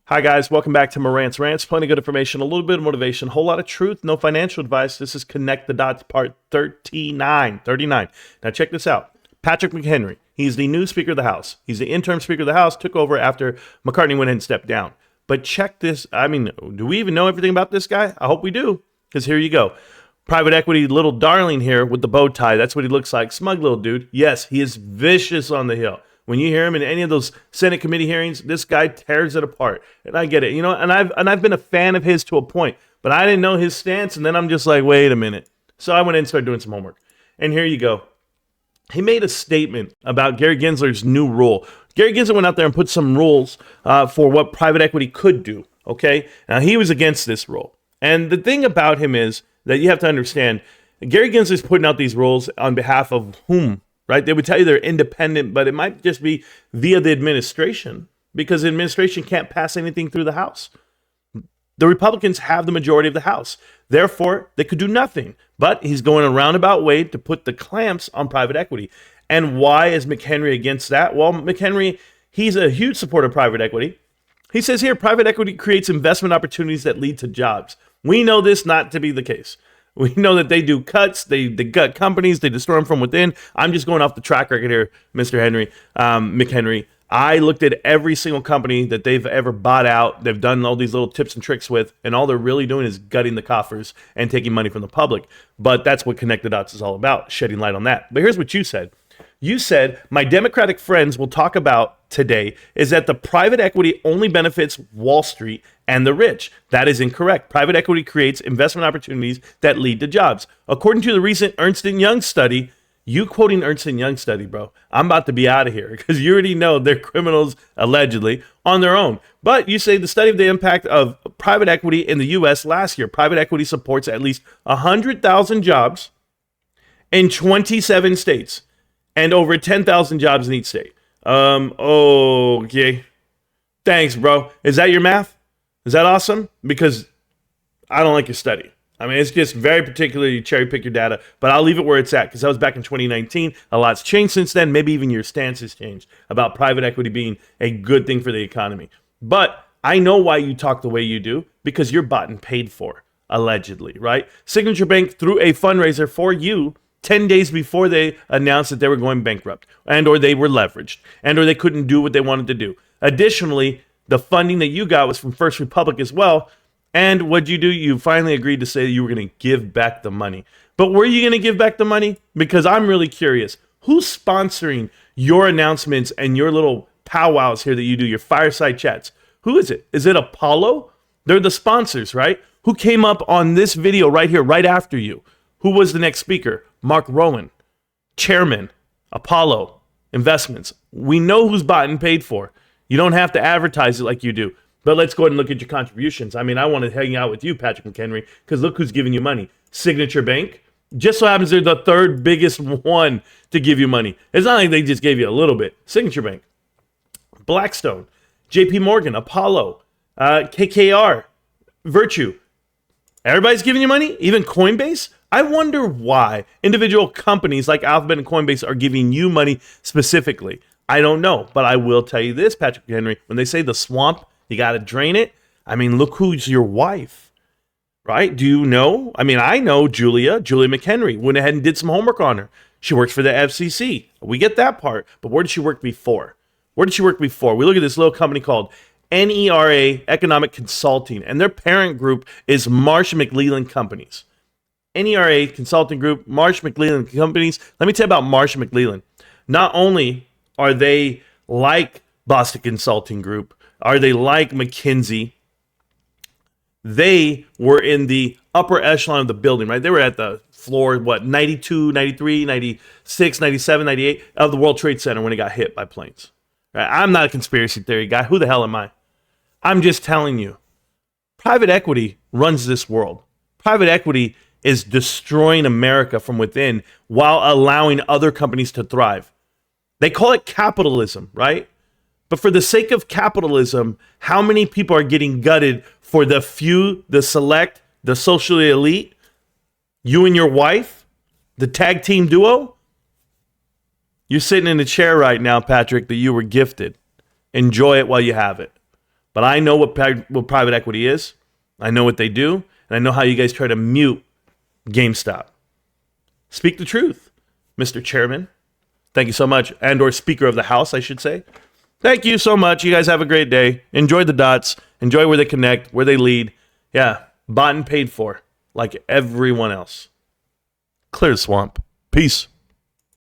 Hi, guys. Welcome back to Morant's Rants. Plenty of good information, a little bit of motivation, a whole lot of truth, no financial advice. This is Connect the Dots part 39. Now, check this out. Patrick McHenry, he's the new Speaker of the House. He's the interim Speaker of the House, took over after McCartney went ahead and stepped down. But check this. I mean, do we even know everything about this guy? I hope we do, because here you go. Private equity little darling here with the bow tie. That's what he looks like. Smug little dude. Yes, he is vicious on the Hill. When you hear him in any of those Senate committee hearings, this guy tears it apart. And I get it, and I've been a fan of his to a point, but I didn't know his stance. And then I'm just like, wait a minute. So I went in and started doing some homework. And here you go. He made a statement about Gary Gensler's new rule. Gary Gensler went out there and put some rules for what private equity could do. Okay. Now he was against this rule. And the thing about him is that you have to understand, Gary Gensler's putting out these rules on behalf of whom? Right? They would tell you they're independent, but it might just be via the administration because the administration can't pass anything through the House. The Republicans have the majority of the House. Therefore, they could do nothing. But he's going a roundabout way to put the clamps on private equity. And why is McHenry against that? Well, McHenry, he's a huge supporter of private equity. He says here, private equity creates investment opportunities that lead to jobs. We know this not to be the case. We know that they do cuts, they gut companies, they destroy them from within. I'm just going off the track record here, Mr. McHenry. I looked at every single company that they've ever bought out. They've done all these little tips and tricks with, and all they're really doing is gutting the coffers and taking money from the public. But that's what Connect the Dots is all about, shedding light on that. But here's what you said. You said, my Democratic friends will talk about today is that the private equity only benefits Wall Street and the rich. That is incorrect. Private equity creates investment opportunities that lead to jobs. According to the recent Ernst & Young study, you quoting Ernst & Young study, bro, I'm about to be out of here because you already know they're criminals, allegedly, on their own. But you say the study of the impact of private equity in the U.S. last year, private equity supports at least 100,000 jobs in 27 states. And over 10,000 jobs in each state. Okay. Thanks, bro. Is that your math? Is that awesome? Because I don't like your study. I mean, it's just very particular. You cherry pick your data, but I'll leave it where it's at because that was back in 2019. A lot's changed since then. Maybe even your stance has changed about private equity being a good thing for the economy. But I know why you talk the way you do because you're bought and paid for, allegedly, right? Signature Bank threw a fundraiser for you 10 days before they announced that they were going bankrupt and or they were leveraged and or they couldn't do what they wanted to do. Additionally, the funding that you got was from First Republic as well. And what'd you do? You finally agreed to say that you were going to give back the money. But were you going to give back the money? Because I'm really curious. Who's sponsoring your announcements and your little powwows here that you do, your fireside chats? Who is it? Is it Apollo? They're the sponsors, right? Who came up on this video right here, right after you? Who was the next speaker? Mark Rowan, chairman, Apollo Investments. We know who's bought and paid for. You don't have to advertise it like you do. But let's go ahead and look at your contributions. I mean, I want to hang out with you, Patrick McHenry, because look who's giving you money. Signature Bank. Just so happens they're the third biggest one to give you money. It's not like they just gave you a little bit. Signature Bank. Blackstone. JP Morgan. Apollo. KKR. Virtue. Everybody's giving you money? Even Coinbase? I wonder why individual companies like Alphabet and Coinbase are giving you money specifically. I don't know, but I will tell you this, Patrick Henry. When they say the swamp, you got to drain it. I mean, look who's your wife, right? Do you know? I mean, I know Julia McHenry. Went ahead and did some homework on her. She works for the FCC. We get that part, but where did she work before? We look at this little company called NERA Economic Consulting, and their parent group is Marsh McLellan Companies. NERA Consulting Group, Marsh McLellan Companies. Let me tell you about Marsh McLellan. Not only are they like Boston Consulting Group, are they like McKinsey, they were in the upper echelon of the building, right? They were at the floor, 92, 93, 96, 97, 98 of the World Trade Center when it got hit by planes. Right? I'm not a conspiracy theory guy. Who the hell am I? I'm just telling you. Private equity runs this world. Private equity is destroying America from within while allowing other companies to thrive. They call it capitalism, right? But for the sake of capitalism, how many people are getting gutted for the few, the select, the socially elite? You and your wife? The tag team duo? You're sitting in a chair right now, Patrick, that you were gifted. Enjoy it while you have it. But I know what private equity is. I know what they do. And I know how you guys try to mute GameStop. Speak the truth, Mr. Chairman. Thank you so much. And or Speaker of the House, I should say. Thank you so much. You guys have a great day. Enjoy the dots. Enjoy where they connect, where they lead. Yeah, bought and paid for, like everyone else. Clear the swamp. Peace.